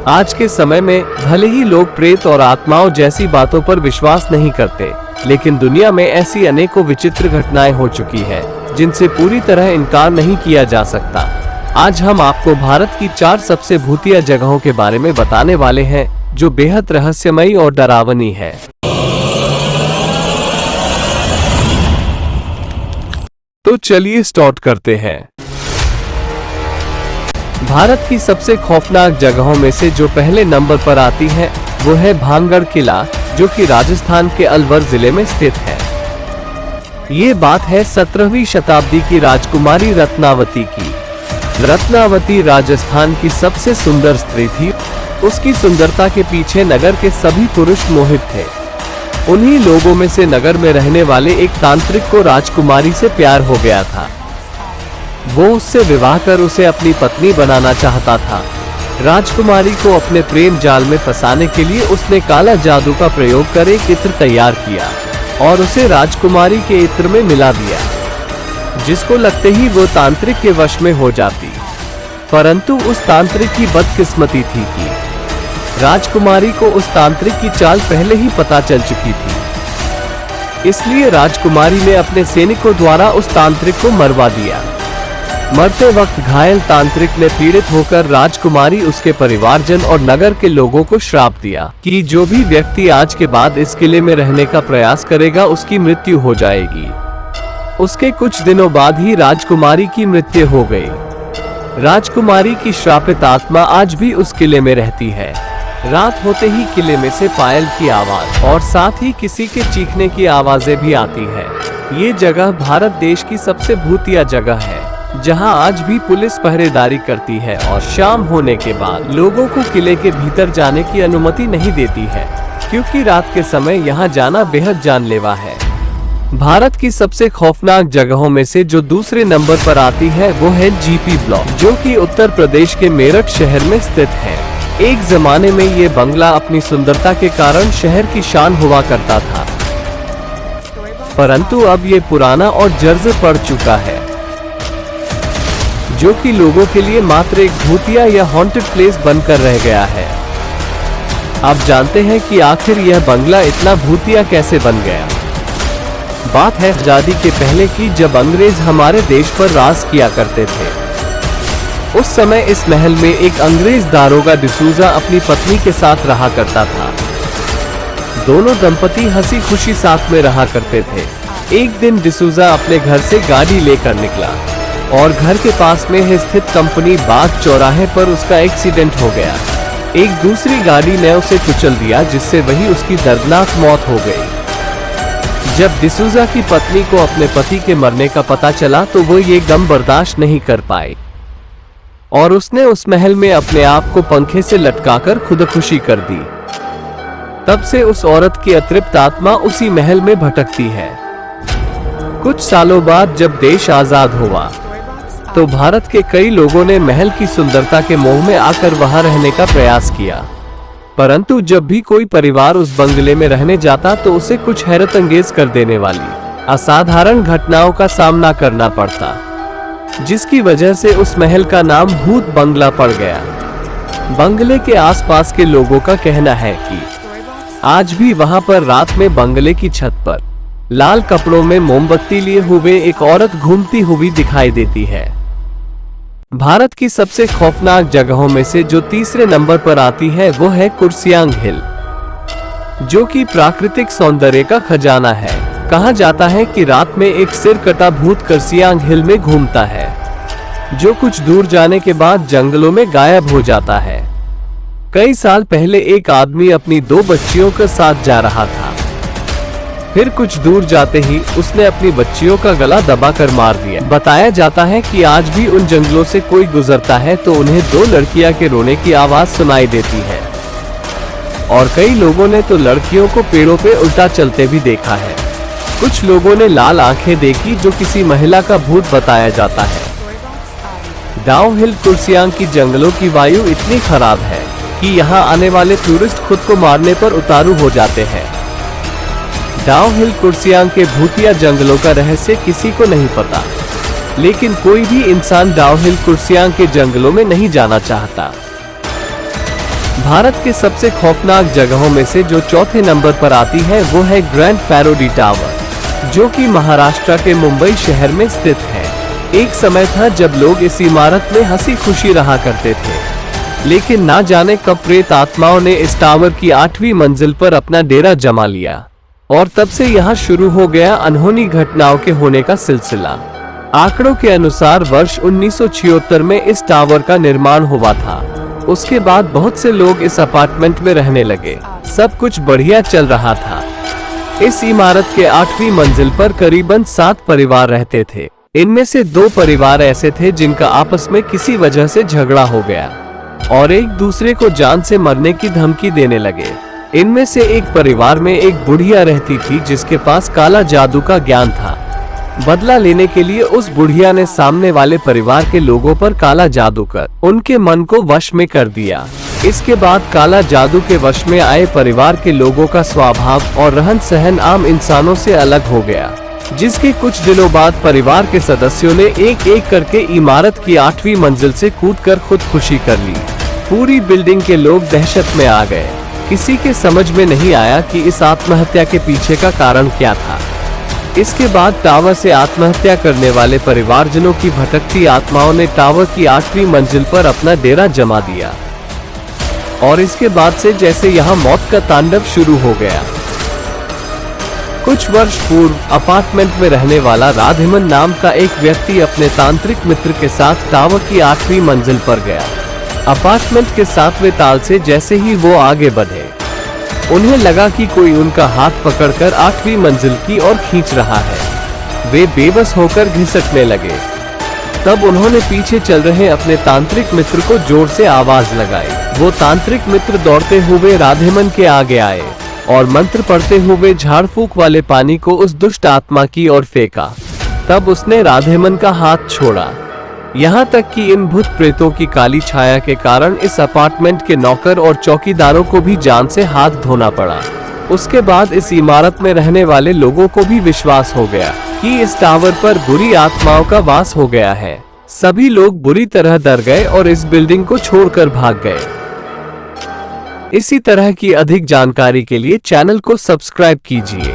आज के समय में भले ही लोग प्रेत और आत्माओं जैसी बातों पर विश्वास नहीं करते, लेकिन दुनिया में ऐसी अनेकों विचित्र घटनाएं हो चुकी हैं, जिनसे पूरी तरह इनकार नहीं किया जा सकता। आज हम आपको भारत की 4 सबसे भूतिया जगहों के बारे में बताने वाले हैं, जो बेहद रहस्यमयी और डरावनी है। तो चलिए स्टार्ट करते हैं। भारत की सबसे खौफनाक जगहों में से जो पहले नंबर पर आती है वो है भानगढ़ किला, जो कि राजस्थान के अलवर जिले में स्थित है। ये बात है 17वीं शताब्दी की राजकुमारी रत्नावती की। रत्नावती राजस्थान की सबसे सुंदर स्त्री थी। उसकी सुंदरता के पीछे नगर के सभी पुरुष मोहित थे। उन्हीं लोगों में से नगर में रहने वाले एक तांत्रिक को राजकुमारी से प्यार हो गया था। वो उससे विवाह कर उसे अपनी पत्नी बनाना चाहता था। राजकुमारी को अपने प्रेम जाल में फंसाने के लिए उसने काला जादू का प्रयोग कर एक इत्र तैयार किया और उसे राजकुमारी के इत्र में मिला दिया, जिसको लगते ही वो तांत्रिक के वश में हो जाती। परंतु उस तांत्रिक की बदकिस्मती थी कि राजकुमारी को उस तांत्रिक की चाल पहले ही पता चल चुकी थी। इसलिए राजकुमारी ने अपने सैनिकों द्वारा उस तांत्रिक को मरवा दिया। मरते वक्त घायल तांत्रिक ने पीड़ित होकर राजकुमारी, उसके परिवारजन और नगर के लोगों को श्राप दिया कि जो भी व्यक्ति आज के बाद इस किले में रहने का प्रयास करेगा उसकी मृत्यु हो जाएगी। उसके कुछ दिनों बाद ही राजकुमारी की मृत्यु हो गई। राजकुमारी की श्रापित आत्मा आज भी उस किले में रहती है। रात होते ही किले में से पायल की आवाज और साथ ही किसी के चीखने की आवाजें भी आती है। ये जगह भारत देश की सबसे भूतिया जगह है, जहां आज भी पुलिस पहरेदारी करती है और शाम होने के बाद लोगों को किले के भीतर जाने की अनुमति नहीं देती है, क्योंकि रात के समय यहां जाना बेहद जानलेवा है। भारत की सबसे खौफनाक जगहों में से जो दूसरे नंबर पर आती है वो है जीपी ब्लॉक, जो कि उत्तर प्रदेश के मेरठ शहर में स्थित है। एक जमाने में ये बंगला अपनी सुंदरता के कारण शहर की शान हुआ करता था, परंतु अब ये पुराना और जर्जर पड़ चुका है, जो कि लोगों के लिए मात्र एक भूतिया या हॉन्टेड प्लेस बनकर रह गया है। आप जानते हैं कि आखिर यह बंगला इतना भूतिया कैसे बन गया? बात है आजादी के पहले की, जब अंग्रेज हमारे देश पर राज किया करते थे। उस समय इस महल में एक अंग्रेज दारोगा डिसूजा अपनी पत्नी के साथ रहा करता था। दोनों दंपति हंसी खुशी साथ में रहा करते थे। एक दिन डिसूजा अपने घर से गाड़ी लेकर निकला और घर के पास में स्थित कंपनी बाग चौराहे पर उसका एक्सीडेंट हो गया। एक दूसरी गाड़ी ने उसे कुचल दिया, जिससे वही उसकी दर्दनाक मौत हो गई। जब डिसूजा की पत्नी को अपने पति के मरने का पता चला तो वो ये गम बर्दाश्त नहीं कर पाई और उसने उस महल में अपने आप को पंखे से लटकाकर खुदकुशी कर दी। तब से उस औरत की अतृप्त आत्मा उसी महल में भटकती है। कुछ सालों बाद जब देश आजाद हुआ तो भारत के कई लोगों ने महल की सुंदरता के मोह में आकर वहां रहने का प्रयास किया, परंतु जब भी कोई परिवार उस बंगले में रहने जाता तो उसे कुछ हैरतअंगेज कर देने वाली असाधारण घटनाओं का सामना करना पड़ता, जिसकी वजह से उस महल का नाम भूत बंगला पड़ गया। बंगले के आसपास के लोगों का कहना है कि आज भी वहां पर रात में बंगले की छत पर लाल कपड़ों में मोमबत्ती लिए हुए एक औरत घूमती हुई दिखाई देती है। भारत की सबसे खौफनाक जगहों में से जो तीसरे नंबर पर आती है वो है कुर्सियांग हिल, जो कि प्राकृतिक सौंदर्य का खजाना है। कहा जाता है कि रात में एक सिर कटा भूत कुर्सियांग हिल में घूमता है, जो कुछ दूर जाने के बाद जंगलों में गायब हो जाता है। कई साल पहले एक आदमी अपनी 2 बच्चियों के साथ जा रहा था। फिर कुछ दूर जाते ही उसने अपनी बच्चियों का गला दबाकर मार दिया। बताया जाता है कि आज भी उन जंगलों से कोई गुजरता है तो उन्हें 2 लड़कियां के रोने की आवाज सुनाई देती है, और कई लोगों ने तो लड़कियों को पेड़ों पे उल्टा चलते भी देखा है। कुछ लोगों ने लाल आंखें देखी, जो किसी महिला का भूत बताया जाता है। डाउ हिल कुर्सियांग की जंगलों की वायु इतनी खराब है कि यहाँ आने वाले टूरिस्ट खुद को मारने पर उतारू हो जाते हैं। डाउ हिल कुर्सियांग के भूतिया जंगलों का रहस्य किसी को नहीं पता, लेकिन कोई भी इंसान डाउ हिल कुर्सियांग के जंगलों में नहीं जाना चाहता। भारत के सबसे खौफनाक जगहों में से जो चौथे नंबर पर आती है वो है ग्रैंड पैरोडी टावर, जो कि महाराष्ट्र के मुंबई शहर में स्थित है। एक समय था जब लोग इस इमारत में हंसी खुशी रहा करते थे, लेकिन ना जाने कब प्रेत आत्माओं ने इस टावर की 8वीं मंजिल पर अपना डेरा जमा लिया और तब से यहाँ शुरू हो गया अनहोनी घटनाओं के होने का सिलसिला। आंकड़ों के अनुसार वर्ष 1976 में इस टावर का निर्माण हुआ था। उसके बाद बहुत से लोग इस अपार्टमेंट में रहने लगे। सब कुछ बढ़िया चल रहा था। इस इमारत के 8वीं मंजिल पर करीबन 7 परिवार रहते थे। इनमें से 2 परिवार ऐसे थे जिनका आपस में किसी वजह से झगड़ा हो गया और एक दूसरे को जान से मरने की धमकी देने लगे। इनमें से एक परिवार में एक बुढ़िया रहती थी जिसके पास काला जादू का ज्ञान था। बदला लेने के लिए उस बुढ़िया ने सामने वाले परिवार के लोगों पर काला जादू कर उनके मन को वश में कर दिया। इसके बाद काला जादू के वश में आए परिवार के लोगों का स्वभाव और रहन सहन आम इंसानों से अलग हो गया, जिसके कुछ दिनों बाद परिवार के सदस्यों ने एक एक करके इमारत की 8वीं मंजिल से कूदकर खुदकुशी कर ली। पूरी बिल्डिंग के लोग दहशत में आ गए। किसी के समझ में नहीं आया कि इस आत्महत्या के पीछे का कारण क्या था। इसके बाद टावर से आत्महत्या करने वाले परिवारजनों की भटकती आत्माओं ने टावर की 8वीं मंजिल पर अपना डेरा जमा दिया और इसके बाद से जैसे यहाँ मौत का तांडव शुरू हो गया। कुछ वर्ष पूर्व अपार्टमेंट में रहने वाला राधेमन नाम का एक व्यक्ति अपने तांत्रिक मित्र के साथ टावर की 8वीं मंजिल पर गया। अपार्टमेंट के 7वें ताल से जैसे ही वो आगे बढ़े, उन्हें लगा कि कोई उनका हाथ पकड़कर 8वीं मंजिल की ओर खींच रहा है। वे बेबस होकर घिसकने लगे। तब उन्होंने पीछे चल रहे अपने तांत्रिक मित्र को जोर से आवाज लगाई। वो तांत्रिक मित्र दौड़ते हुए राधेमन के आगे आए और मंत्र पढ़ते हुए झाड़ फूक वाले पानी को उस दुष्ट आत्मा की ओर फेंका। तब उसने राधेमन का हाथ छोड़ा। यहाँ तक कि इन भूत प्रेतों की काली छाया के कारण इस अपार्टमेंट के नौकर और चौकीदारों को भी जान से हाथ धोना पड़ा। उसके बाद इस इमारत में रहने वाले लोगों को भी विश्वास हो गया कि इस टावर पर बुरी आत्माओं का वास हो गया है। सभी लोग बुरी तरह डर गए और इस बिल्डिंग को छोड़कर भाग गए। इसी तरह की अधिक जानकारी के लिए चैनल को सब्सक्राइब कीजिए।